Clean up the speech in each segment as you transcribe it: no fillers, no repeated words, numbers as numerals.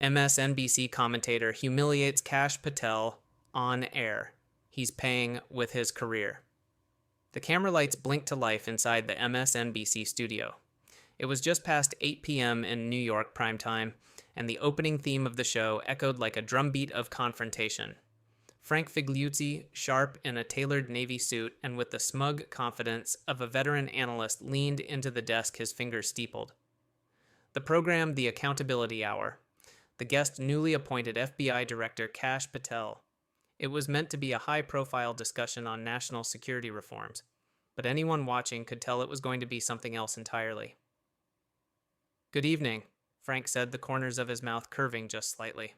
MSNBC commentator humiliates Kash Patel on air. He's paying with his career. The camera lights blinked to life inside the MSNBC studio. It was just past 8 p.m. in New York primetime, and the opening theme of the show echoed like a drumbeat of confrontation. Frank Figliuzzi, sharp in a tailored navy suit and with the smug confidence of a veteran analyst, leaned into the desk, his fingers steepled. The program, The Accountability Hour. The guest, newly appointed FBI Director Kash Patel. It was meant to be a high-profile discussion on national security reforms, but anyone watching could tell it was going to be something else entirely. "Good evening," Frank said, the corners of his mouth curving just slightly.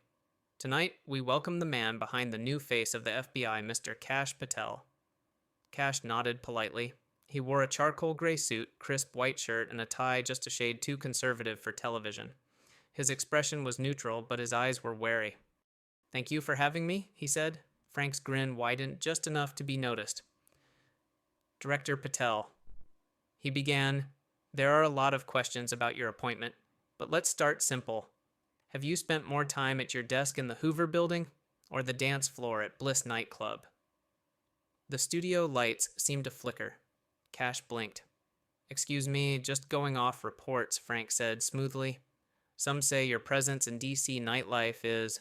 "Tonight, we welcome the man behind the new face of the FBI, Mr. Kash Patel." Kash nodded politely. He wore a charcoal gray suit, crisp white shirt, and a tie just a shade too conservative for television. His expression was neutral, but his eyes were wary. "Thank you for having me," he said. Frank's grin widened just enough to be noticed. "Director Patel," he began, "there are a lot of questions about your appointment, but let's start simple. Have you spent more time at your desk in the Hoover Building or the dance floor at Bliss nightclub?" The studio lights seemed to flicker. Kash blinked. "Excuse me, just going off reports," Frank said smoothly. "Some say your presence in DC nightlife is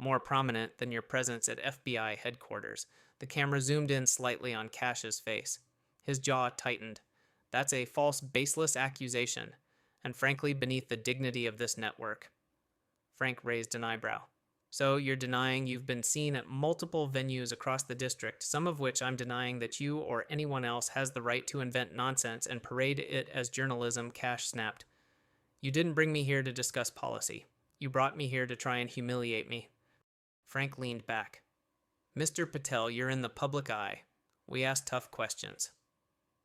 more prominent than your presence at FBI headquarters." The camera zoomed in slightly on Kash's face. His jaw tightened. "That's a false, baseless accusation, and frankly beneath the dignity of this network." Frank raised an eyebrow. "So you're denying you've been seen at multiple venues across the district, some of which I'm denying that you or anyone else has the right to invent nonsense and parade it as journalism," Kash snapped. "You didn't bring me here to discuss policy. You brought me here to try and humiliate me." Frank leaned back. "Mr. Patel, you're in the public eye. We ask tough questions."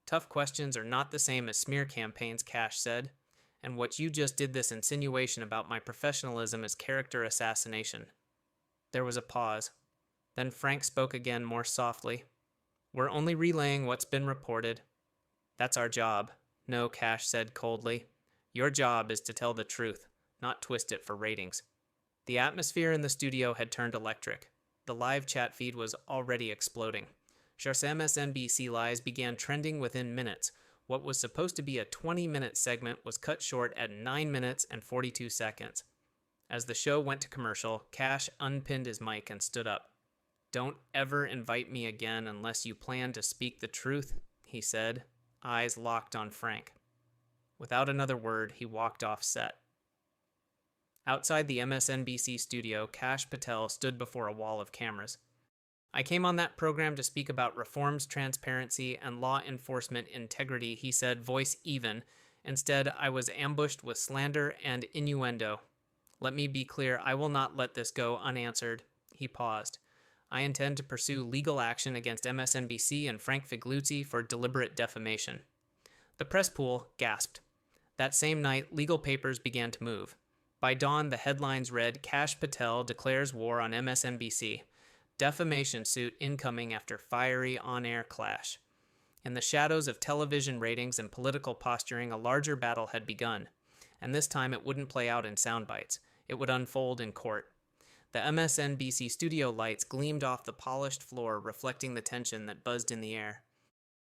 "Tough questions are not the same as smear campaigns," Kash said. "And what you just did, this insinuation about my professionalism, is character assassination." There was a pause. Then Frank spoke again more softly. "We're only relaying what's been reported." "That's our job." "No," Kash said coldly. "Your job is to tell the truth, not twist it for ratings." The atmosphere in the studio had turned electric. The live chat feed was already exploding. Shar's MSNBC lies began trending within minutes. What was supposed to be a 20-minute segment was cut short at 9 minutes and 42 seconds. As the show went to commercial, Kash unpinned his mic and stood up. "Don't ever invite me again unless you plan to speak the truth," he said, eyes locked on Frank. Without another word, he walked off set. Outside the MSNBC studio, Kash Patel stood before a wall of cameras. "I came on that program to speak about reforms, transparency, and law enforcement integrity," he said, voice even. "Instead, I was ambushed with slander and innuendo. Let me be clear, I will not let this go unanswered." He paused. "I intend to pursue legal action against MSNBC and Frank Figliuzzi for deliberate defamation." The press pool gasped. That same night, legal papers began to move. By dawn, the headlines read, "Kash Patel declares war on MSNBC. Defamation suit incoming after fiery on-air clash." In the shadows of television ratings and political posturing, a larger battle had begun. And this time it wouldn't play out in sound bites. It would unfold in court. The MSNBC studio lights gleamed off the polished floor, reflecting the tension that buzzed in the air.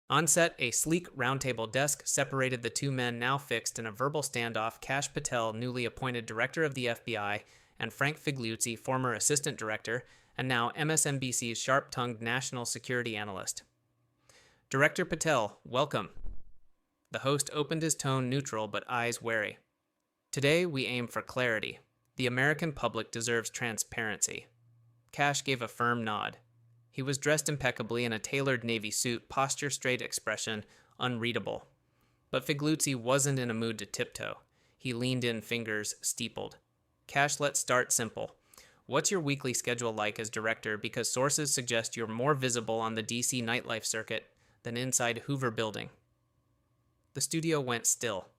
On set, a sleek roundtable desk separated the two men now fixed in a verbal standoff: Kash Patel, newly appointed director of the FBI, and Frank Figliuzzi, former assistant director, and now MSNBC's sharp-tongued national security analyst. "Director Patel, welcome." The host opened his tone neutral but eyes wary. "Today we aim for clarity. The American public deserves transparency." Kash gave a firm nod. He was dressed impeccably in a tailored navy suit, posture straight, expression unreadable. But Figliuzzi wasn't in a mood to tiptoe. He leaned in, fingers steepled. "Kash, let's start simple. What's your weekly schedule like as director, because sources suggest you're more visible on the DC nightlife circuit than inside Hoover Building?" The studio went still.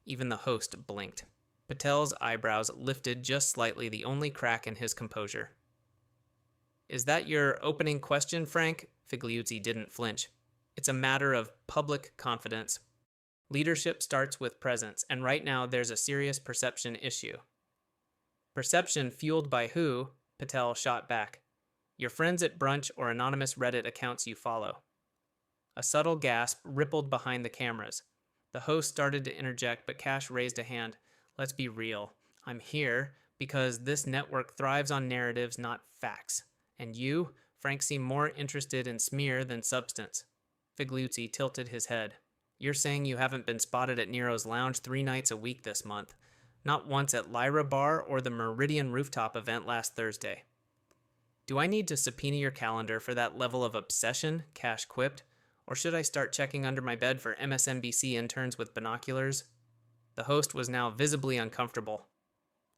Even the host blinked. Patel's eyebrows lifted just slightly, the only crack in his composure. "Is that your opening question, Frank?" Figliuzzi didn't flinch. "It's a matter of public confidence. Leadership starts with presence, and right now there's a serious perception issue." Perception fueled by who? Patel shot back. Your friends at brunch or anonymous Reddit accounts you follow. A subtle gasp rippled behind the cameras. The host started to interject, but Kash raised a hand. Let's be real. I'm here because this network thrives on narratives, not facts. And you, Frank, seem more interested in smear than substance. Figliuzzi tilted his head. You're saying you haven't been spotted at Nero's Lounge 3 nights a week this month. Not once at Lyra Bar or the Meridian Rooftop event last Thursday. Do I need to subpoena your calendar for that level of obsession? Kash quipped. Or should I start checking under my bed for MSNBC interns with binoculars? The host was now visibly uncomfortable.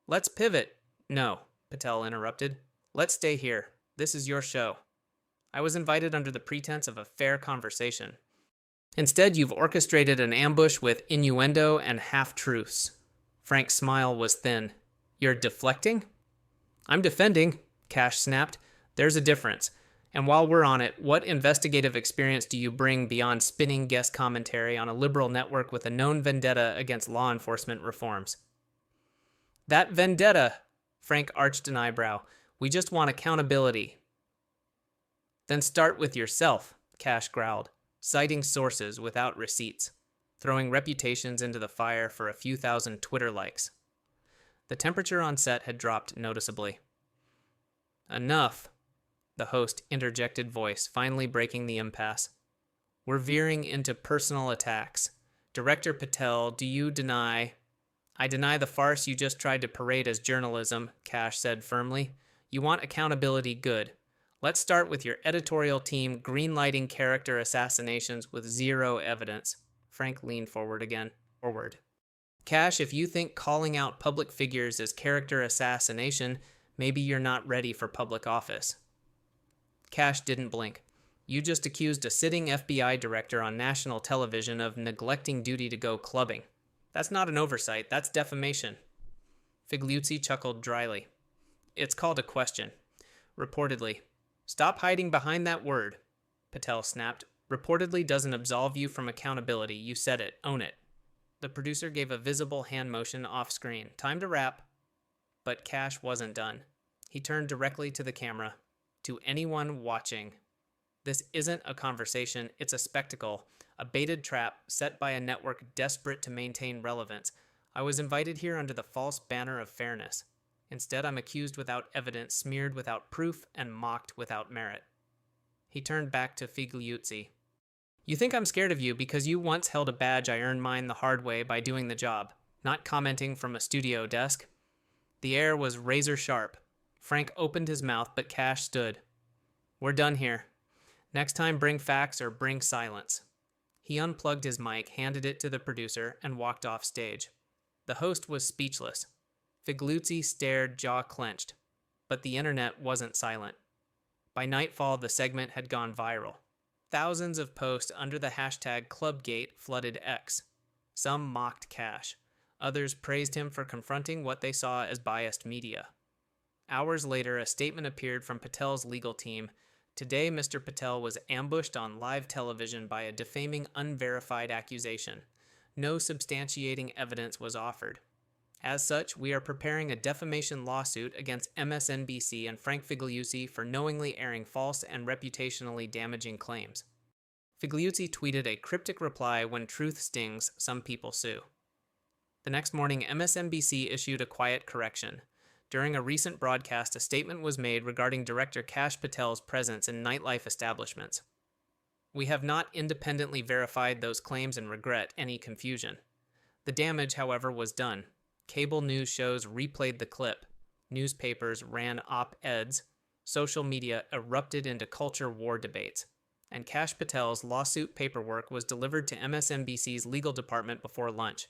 Let's pivot. No, Patel interrupted. Let's stay here. This is your show. I was invited under the pretense of a fair conversation. Instead, you've orchestrated an ambush with innuendo and half-truths. Frank's smile was thin. You're deflecting? I'm defending, Kash snapped. There's a difference. And while we're on it, what investigative experience do you bring beyond spinning guest commentary on a liberal network with a known vendetta against law enforcement reforms? That vendetta, Frank arched an eyebrow. We just want accountability. Then start with yourself, Kash growled, citing sources without receipts, throwing reputations into the fire for a few thousand Twitter likes. The temperature on set had dropped noticeably. Enough, the host interjected voice, finally breaking the impasse. We're veering into personal attacks. Director Patel, do you deny... I deny the farce you just tried to parade as journalism, Kash said firmly. You want accountability, good. Let's start with your editorial team greenlighting character assassinations with zero evidence. Frank leaned forward again. Kash, if you think calling out public figures is character assassination, maybe you're not ready for public office. Kash didn't blink. You just accused a sitting FBI director on national television of neglecting duty to go clubbing. That's not an oversight, that's defamation. Figliuzzi chuckled dryly. It's called a question. Reportedly. Stop hiding behind that word, Patel snapped. Reportedly doesn't absolve you from accountability. You said it. Own it. The producer gave a visible hand motion off screen. Time to wrap. But Kash wasn't done. He turned directly to the camera. To anyone watching. This isn't a conversation, it's a spectacle, a baited trap set by a network desperate to maintain relevance. I was invited here under the false banner of fairness. Instead, I'm accused without evidence, smeared without proof, and mocked without merit. He turned back to Figliuzzi. You think I'm scared of you because you once held a badge I earned mine the hard way by doing the job, not commenting from a studio desk. The air was razor sharp. Frank opened his mouth, but Kash stood. We're done here. Next time, bring facts or bring silence. He unplugged his mic, handed it to the producer, and walked off stage. The host was speechless. Figliuzzi stared, jaw clenched. But the internet wasn't silent. By nightfall, the segment had gone viral. Thousands of posts under the hashtag Clubgate flooded X. Some mocked Kash. Others praised him for confronting what they saw as biased media. Hours later, a statement appeared from Patel's legal team. Today, Mr. Patel was ambushed on live television by a defaming, unverified accusation. No substantiating evidence was offered. As such, we are preparing a defamation lawsuit against MSNBC and Frank Figliuzzi for knowingly airing false and reputationally damaging claims. Figliuzzi tweeted a cryptic reply, when truth stings, some people sue. The next morning, MSNBC issued a quiet correction. During a recent broadcast, a statement was made regarding director Kash Patel's presence in nightlife establishments. We have not independently verified those claims and regret any confusion. The damage, however, was done. Cable news shows replayed the clip. Newspapers ran op-eds. Social media erupted into culture war debates. And Kash Patel's lawsuit paperwork was delivered to MSNBC's legal department before lunch.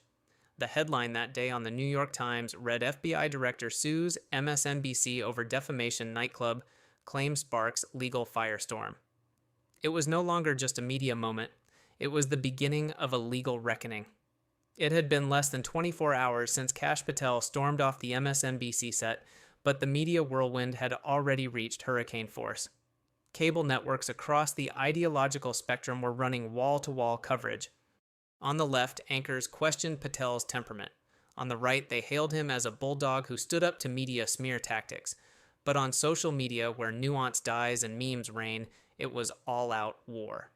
The headline that day on the New York Times read FBI Director Sues MSNBC over defamation nightclub, claim sparks legal firestorm. It was no longer just a media moment. It was the beginning of a legal reckoning. It had been less than 24 hours since Kash Patel stormed off the MSNBC set, but the media whirlwind had already reached hurricane force. Cable networks across the ideological spectrum were running wall-to-wall coverage. On the left, anchors questioned Patel's temperament. On the right, they hailed him as a bulldog who stood up to media smear tactics. But on social media, where nuance dies and memes reign, it was all-out war.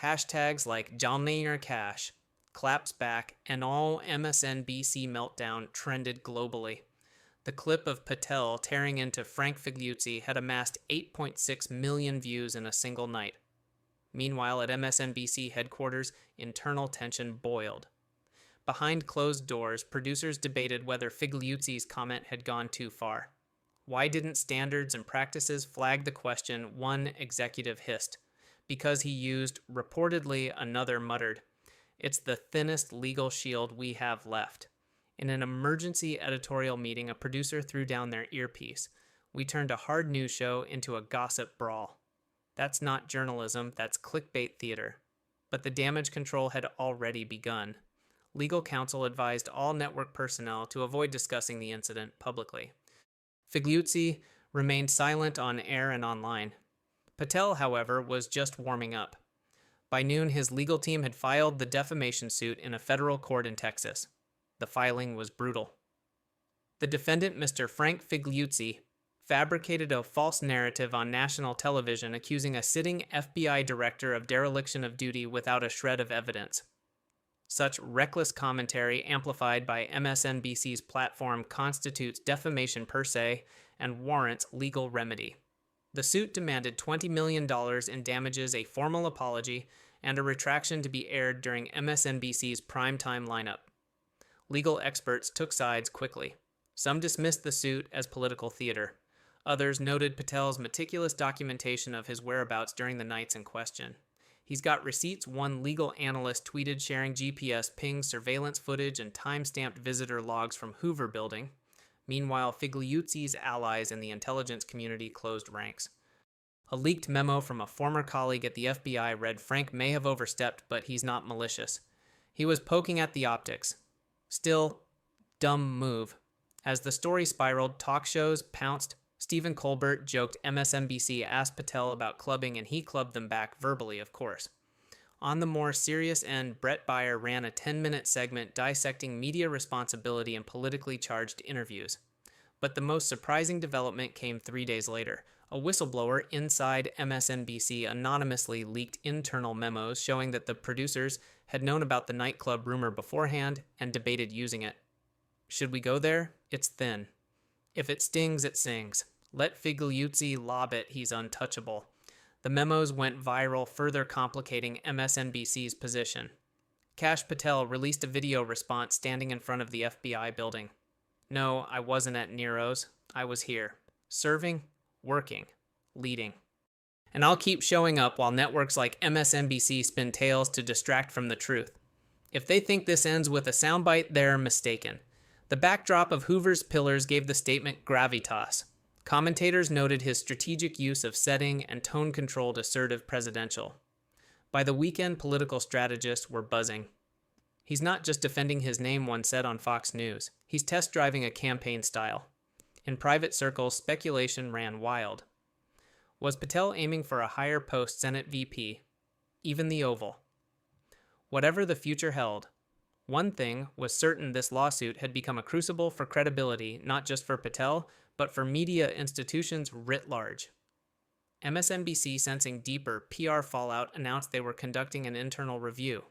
Hashtags like Humiliates Kash, Claps Back, and all MSNBC Meltdown trended globally. The clip of Patel tearing into Frank Figliuzzi had amassed 8.6 million views in a single night. Meanwhile, at MSNBC headquarters, internal tension boiled. Behind closed doors, producers debated whether Figliuzzi's comment had gone too far. Why didn't standards and practices flag the question? One executive hissed. Because he used, reportedly, another muttered. It's the thinnest legal shield we have left. In an emergency editorial meeting, a producer threw down their earpiece. We turned a hard news show into a gossip brawl. That's not journalism, that's clickbait theater. But the damage control had already begun. Legal counsel advised all network personnel to avoid discussing the incident publicly. Figliuzzi remained silent on air and online. Patel, however, was just warming up. By noon, his legal team had filed the defamation suit in a federal court in Texas. The filing was brutal. The defendant, Mr. Frank Figliuzzi, fabricated a false narrative on national television accusing a sitting FBI director of dereliction of duty without a shred of evidence. Such reckless commentary, amplified by MSNBC's platform, constitutes defamation per se and warrants legal remedy. The suit demanded $20 million in damages, a formal apology, and a retraction to be aired during MSNBC's primetime lineup. Legal experts took sides quickly. Some dismissed the suit as political theater. Others noted Patel's meticulous documentation of his whereabouts during the nights in question. He's got receipts, one legal analyst tweeted, sharing GPS pings, surveillance footage, and time-stamped visitor logs from Hoover Building. Meanwhile, Figliuzzi's allies in the intelligence community closed ranks. A leaked memo from a former colleague at the FBI read, Frank may have overstepped, but he's not malicious. He was poking at the optics. Still, dumb move. As the story spiraled, talk shows pounced. Stephen Colbert joked MSNBC asked Patel about clubbing, and he clubbed them back verbally, of course. On the more serious end, Brett Baier ran a 10-minute segment dissecting media responsibility in politically charged interviews. But the most surprising development came 3 days later. A whistleblower inside MSNBC anonymously leaked internal memos showing that the producers had known about the nightclub rumor beforehand and debated using it. Should we go there? It's thin. If it stings, it sings. Let Figliuzzi lob it, he's untouchable. The memos went viral, further complicating MSNBC's position. Kash Patel released a video response standing in front of the FBI building. No, I wasn't at Nero's. I was here. Serving, working, leading. And I'll keep showing up while networks like MSNBC spin tales to distract from the truth. If they think this ends with a soundbite, they're mistaken. The backdrop of Hoover's pillars gave the statement gravitas. Commentators noted his strategic use of setting and tone-controlled assertive presidential. By the weekend, political strategists were buzzing. He's not just defending his name, one said on Fox News. He's test-driving a campaign style. In private circles, speculation ran wild. Was Patel aiming for a higher post, Senate VP? Even the Oval? Whatever the future held, one thing was certain: this lawsuit had become a crucible for credibility, not just for Patel, but for media institutions writ large. MSNBC, sensing deeper PR fallout, announced they were conducting an internal review.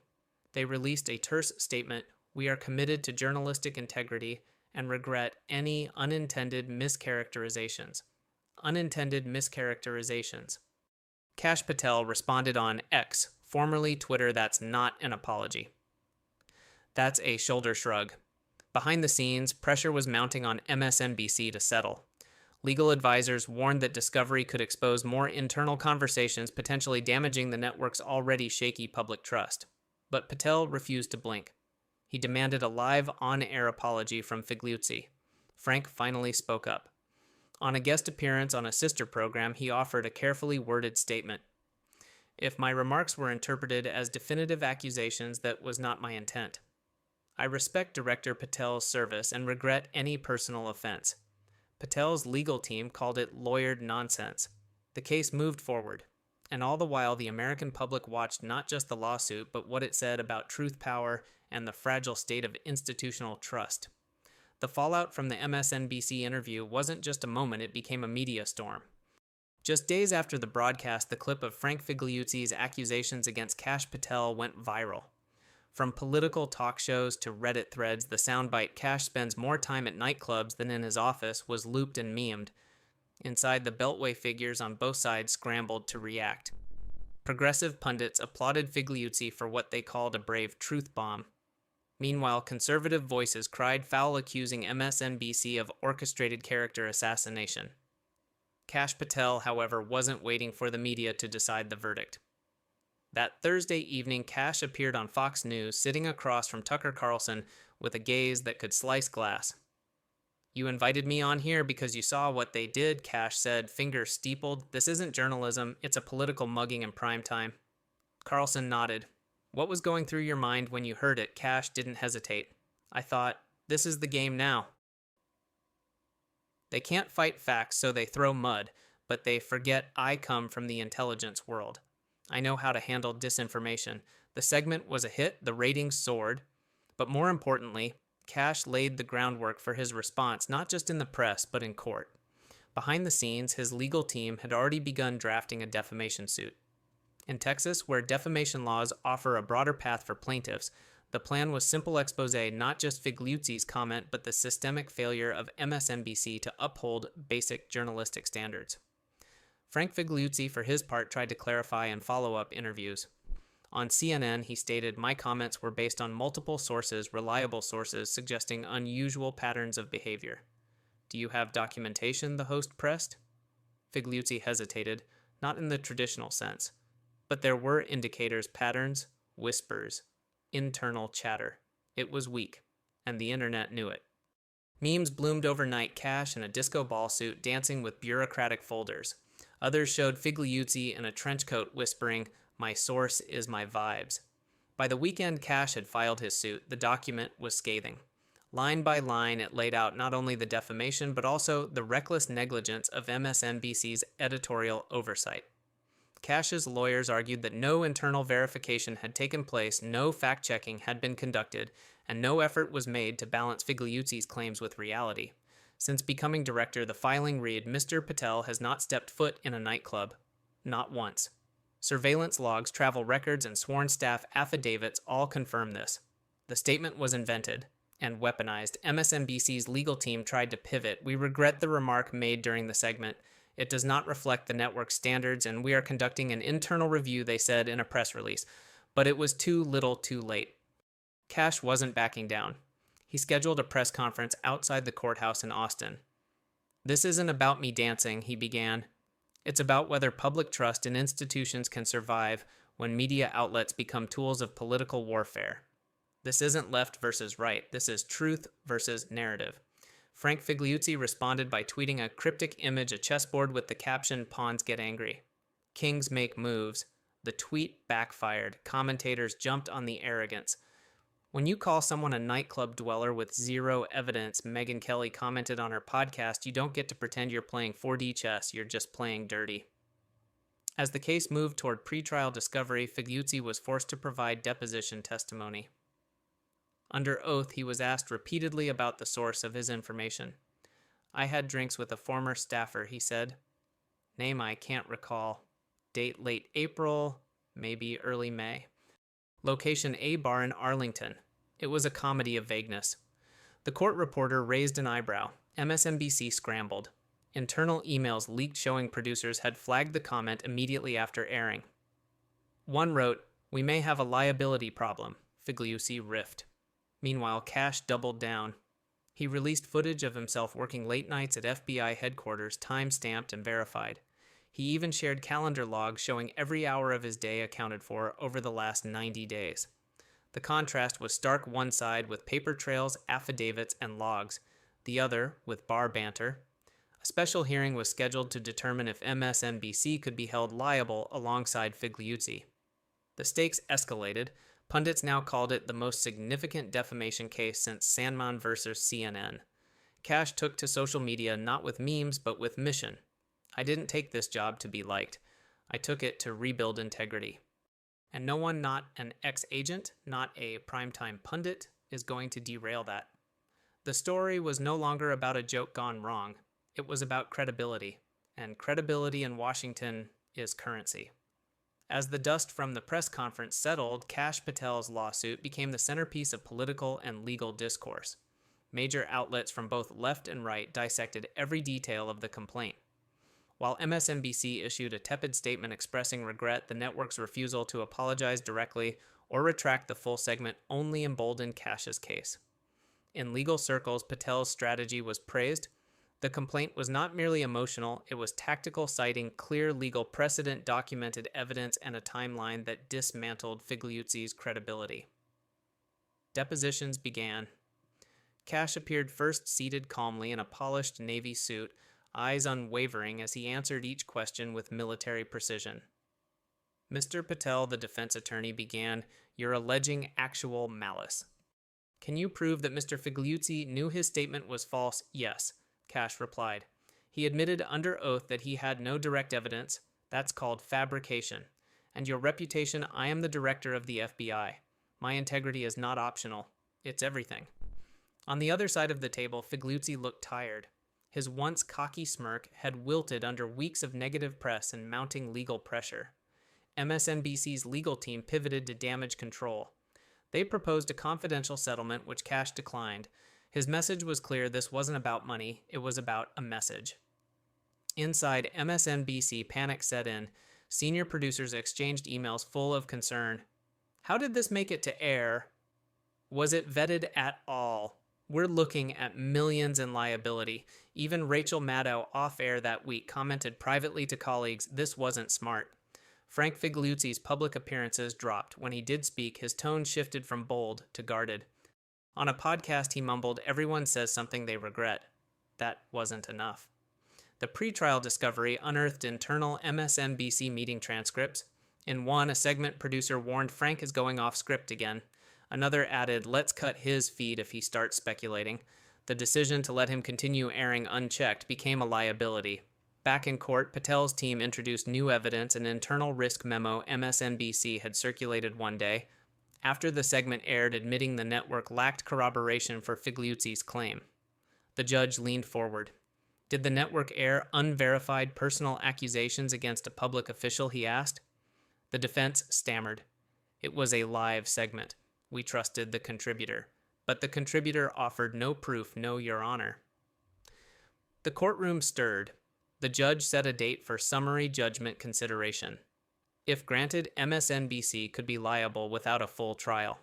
They released a terse statement: we are committed to journalistic integrity and regret any unintended mischaracterizations. Unintended mischaracterizations. Kash Patel responded on X, formerly Twitter, that's not an apology. That's a shoulder shrug. Behind the scenes, pressure was mounting on MSNBC to settle. Legal advisors warned that discovery could expose more internal conversations, potentially damaging the network's already shaky public trust. But Patel refused to blink. He demanded a live, on-air apology from Figliuzzi. Frank finally spoke up. On a guest appearance on a sister program, he offered a carefully worded statement. If my remarks were interpreted as definitive accusations, that was not my intent. I respect Director Patel's service and regret any personal offense. Patel's legal team called it lawyered nonsense. The case moved forward, and all the while the American public watched not just the lawsuit, but what it said about truth power and the fragile state of institutional trust. The fallout from the MSNBC interview wasn't just a moment, it became a media storm. Just days after the broadcast, the clip of Frank Figliuzzi's accusations against Kash Patel went viral. From political talk shows to Reddit threads, the soundbite "Kash spends more time at nightclubs than in his office" was looped and memed. Inside, the Beltway figures on both sides scrambled to react. Progressive pundits applauded Figliuzzi for what they called a brave truth bomb. Meanwhile, conservative voices cried foul, accusing MSNBC of orchestrated character assassination. Kash Patel, however, wasn't waiting for the media to decide the verdict. That Thursday evening, Kash appeared on Fox News, sitting across from Tucker Carlson with a gaze that could slice glass. "You invited me on here because you saw what they did," Kash said, finger steepled. "This isn't journalism, it's a political mugging in prime time." Carlson nodded. "What was going through your mind when you heard it?" Kash didn't hesitate. "I thought, this is the game now. They can't fight facts, so they throw mud, but they forget I come from the intelligence world. I know how to handle disinformation." The segment was a hit, the ratings soared, but more importantly, Kash laid the groundwork for his response, not just in the press, but in court. Behind the scenes, his legal team had already begun drafting a defamation suit. In Texas, where defamation laws offer a broader path for plaintiffs, the plan was simple exposé, not just Figliuzzi's comment, but the systemic failure of MSNBC to uphold basic journalistic standards. Frank Figliuzzi, for his part, tried to clarify in follow-up interviews. On CNN, he stated, "My comments were based on multiple sources, reliable sources, suggesting unusual patterns of behavior." "Do you have documentation?" the host pressed. Figliuzzi hesitated, not in the traditional sense. But there were indicators, patterns, whispers, internal chatter. It was weak, and the internet knew it. Memes bloomed overnight, Kash in a disco ball suit dancing with bureaucratic folders. Others showed Figliuzzi in a trench coat whispering, "My source is my vibes." By the weekend Kash had filed his suit, the document was scathing. Line by line, it laid out not only the defamation, but also the reckless negligence of MSNBC's editorial oversight. Kash's lawyers argued that no internal verification had taken place, no fact-checking had been conducted, and no effort was made to balance Figliuzzi's claims with reality. Since becoming director, the filing read, "Mr. Patel has not stepped foot in a nightclub. Not once." Surveillance logs, travel records, and sworn staff affidavits all confirm this. The statement was invented and weaponized. MSNBC's legal team tried to pivot. "We regret the remark made during the segment. It does not reflect the network's standards, and we are conducting an internal review," they said in a press release. But it was too little too late. Kash wasn't backing down. He scheduled a press conference outside the courthouse in Austin. "This isn't about me dancing," he began. "It's about whether public trust in institutions can survive when media outlets become tools of political warfare. This isn't left versus right. This is truth versus narrative." Frank Figliuzzi responded by tweeting a cryptic image, a chessboard with the caption, "Pawns get angry. Kings make moves." The tweet backfired. Commentators jumped on the arrogance. "When you call someone a nightclub dweller with zero evidence," Megyn Kelly commented on her podcast, "you don't get to pretend you're playing 4D chess, you're just playing dirty." As the case moved toward pretrial discovery, Figliuzzi was forced to provide deposition testimony. Under oath, he was asked repeatedly about the source of his information. "I had drinks with a former staffer," he said. Name I can't recall. Date late April, maybe early May. Location A bar in Arlington. It was a comedy of vagueness. The court reporter raised an eyebrow. MSNBC scrambled. Internal emails leaked showing producers had flagged the comment immediately after airing. One wrote, "We may have a liability problem," Figliuzzi riffed. Meanwhile, Kash doubled down. He released footage of himself working late nights at FBI headquarters, time-stamped and verified. He even shared calendar logs showing every hour of his day accounted for over the last 90 days. The contrast was stark, one side with paper trails, affidavits, and logs, the other with bar banter. A special hearing was scheduled to determine if MSNBC could be held liable alongside Figliuzzi. The stakes escalated. Pundits now called it the most significant defamation case since Sandman versus CNN. Kash took to social media not with memes, but with mission. "I didn't take this job to be liked. I took it to rebuild integrity. And no one, not an ex-agent, not a primetime pundit, is going to derail that." The story was no longer about a joke gone wrong. It was about credibility, and credibility in Washington is currency. As the dust from the press conference settled, Kash Patel's lawsuit became the centerpiece of political and legal discourse. Major outlets from both left and right dissected every detail of the complaint. While MSNBC issued a tepid statement expressing regret, the network's refusal to apologize directly or retract the full segment only emboldened Kash's case. In legal circles, Patel's strategy was praised. The complaint was not merely emotional, it was tactical, citing clear legal precedent, documented evidence, and a timeline that dismantled Figliuzzi's credibility. Depositions began. Kash appeared first seated calmly in a polished navy suit, eyes unwavering as he answered each question with military precision. "Mr. Patel," the defense attorney began, "you're alleging actual malice. Can you prove that Mr. Figliuzzi knew his statement was false?" "Yes," Kash replied. "He admitted under oath that he had no direct evidence. That's called fabrication. And your reputation, I am the director of the FBI. My integrity is not optional. It's everything." On the other side of the table, Figliuzzi looked tired. His once cocky smirk had wilted under weeks of negative press and mounting legal pressure. MSNBC's legal team pivoted to damage control. They proposed a confidential settlement, which Kash declined. His message was clear: this wasn't about money, it was about a message. Inside MSNBC, panic set in. Senior producers exchanged emails full of concern. How did this make it to air? Was it vetted at all? We're looking at millions in liability. Even Rachel Maddow, off-air that week, commented privately to colleagues, "This wasn't smart." Frank Figliuzzi's public appearances dropped. When he did speak, his tone shifted from bold to guarded. On a podcast, he mumbled, "Everyone says something they regret." That wasn't enough. The pretrial discovery unearthed internal MSNBC meeting transcripts. In one, a segment producer warned Frank is going off script again. Another added, "Let's cut his feed if he starts speculating." The decision to let him continue airing unchecked became a liability. Back in court, Patel's team introduced new evidence, an internal risk memo MSNBC had circulated one day, after the segment aired, admitting the network lacked corroboration for Figliuzzi's claim. The judge leaned forward. "Did the network air unverified personal accusations against a public official?" he asked. The defense stammered. "It was a live segment. We trusted the contributor." But the contributor offered no proof, "No, Your Honor." The courtroom stirred. The judge set a date for summary judgment consideration. If granted, MSNBC could be liable without a full trial.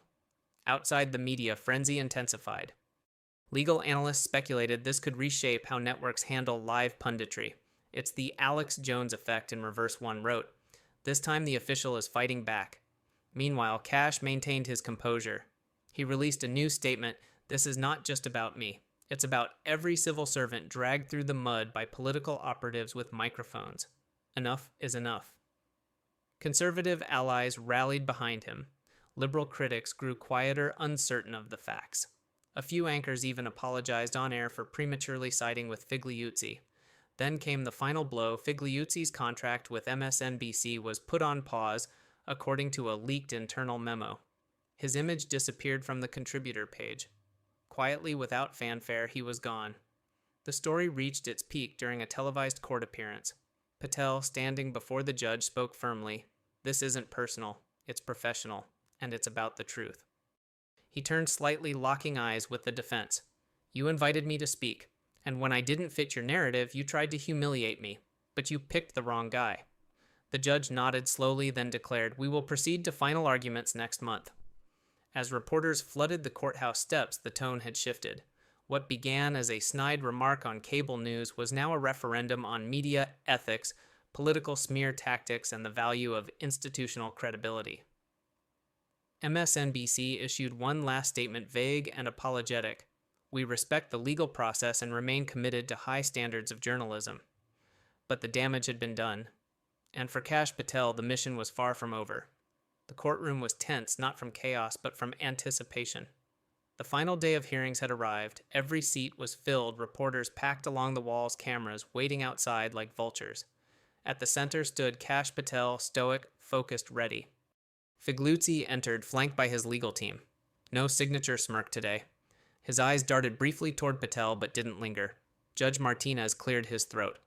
Outside the media, frenzy intensified. Legal analysts speculated this could reshape how networks handle live punditry. It's the Alex Jones effect, in reverse one wrote. This time the official is fighting back. Meanwhile, Kash maintained his composure. He released a new statement: "This is not just about me. It's about every civil servant dragged through the mud by political operatives with microphones. Enough is enough." Conservative allies rallied behind him. Liberal critics grew quieter, uncertain of the facts. A few anchors even apologized on air for prematurely siding with Figliuzzi. Then came the final blow. Figliuzzi's contract with MSNBC was put on pause, according to a leaked internal memo. His image disappeared from the contributor page. Quietly, without fanfare, he was gone. The story reached its peak during a televised court appearance. Patel, standing before the judge, spoke firmly. "This isn't personal. It's professional, and it's about the truth." He turned slightly, locking eyes with the defense. "You invited me to speak, and when I didn't fit your narrative, you tried to humiliate me, but you picked the wrong guy." The judge nodded slowly, then declared, "We will proceed to final arguments next month." As reporters flooded the courthouse steps, the tone had shifted. What began as a snide remark on cable news was now a referendum on media ethics, political smear tactics, and the value of institutional credibility. MSNBC issued one last statement, vague and apologetic. "We respect the legal process and remain committed to high standards of journalism." But the damage had been done. And for Kash Patel, the mission was far from over. The courtroom was tense, not from chaos, but from anticipation. The final day of hearings had arrived. Every seat was filled, reporters packed along the walls, cameras waiting outside like vultures. At the center stood Kash Patel, stoic, focused, ready. Figliuzzi entered, flanked by his legal team. No signature smirk today. His eyes darted briefly toward Patel but didn't linger. Judge Martinez cleared his throat.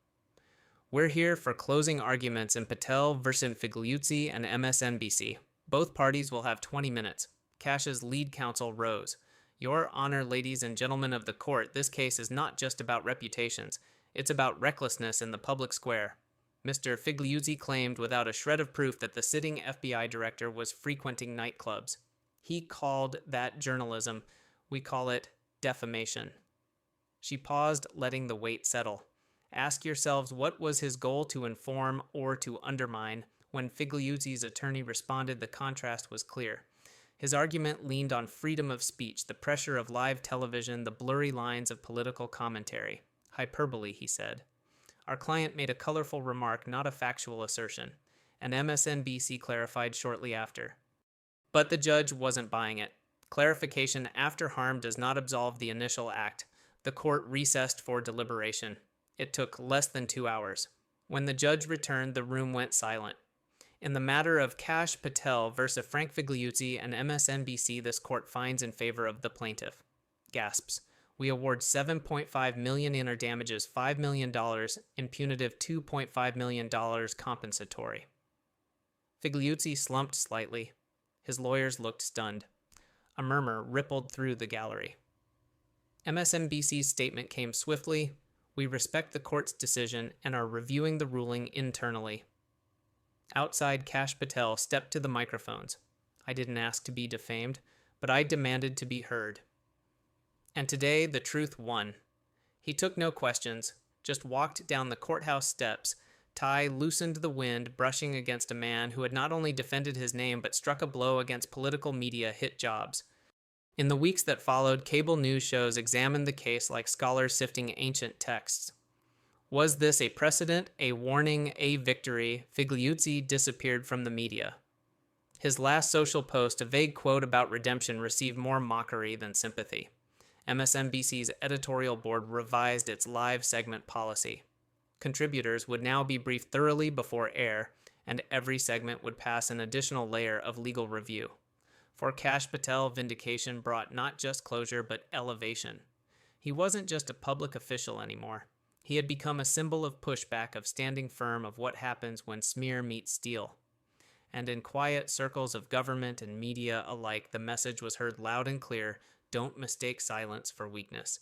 We're here for closing arguments in Patel versus Figliuzzi and MSNBC. Both parties will have 20 minutes. Kash's lead counsel rose. Your Honor, ladies and gentlemen of the court, this case is not just about reputations. It's about recklessness in the public square. Mr. Figliuzzi claimed without a shred of proof that the sitting FBI director was frequenting nightclubs. He called that journalism. We call it defamation. She paused, letting the weight settle. Ask yourselves, what was his goal, to inform or to undermine? When Figliuzzi's attorney responded, the contrast was clear. His argument leaned on freedom of speech, the pressure of live television, the blurry lines of political commentary. Hyperbole, he said. Our client made a colorful remark, not a factual assertion, and MSNBC clarified shortly after. But the judge wasn't buying it. Clarification after harm does not absolve the initial act. The court recessed for deliberation. It took less than 2 hours. When the judge returned, the room went silent. In the matter of Kash Patel versus Frank Figliuzzi and MSNBC, this court finds in favor of the plaintiff. Gasps. We award $7.5 million in damages, $5 million in punitive, $2.5 million compensatory. Figliuzzi slumped slightly. His lawyers looked stunned. A murmur rippled through the gallery. MSNBC's statement came swiftly. We respect the court's decision and are reviewing the ruling internally. Outside, Kash Patel stepped to the microphones. I didn't ask to be defamed, but I demanded to be heard. And today, the truth won. He took no questions, just walked down the courthouse steps. Tie loosened the wind, brushing against a man who had not only defended his name but struck a blow against political media hit jobs. In the weeks that followed, cable news shows examined the case like scholars sifting ancient texts. Was this a precedent, a warning, a victory? Figliuzzi disappeared from the media. His last social post, a vague quote about redemption, received more mockery than sympathy. MSNBC's editorial board revised its live segment policy. Contributors would now be briefed thoroughly before air, and every segment would pass an additional layer of legal review. For Kash Patel, vindication brought not just closure, but elevation. He wasn't just a public official anymore. He had become a symbol of pushback, of standing firm, of what happens when smear meets steel. And in quiet circles of government and media alike, the message was heard loud and clear: don't mistake silence for weakness.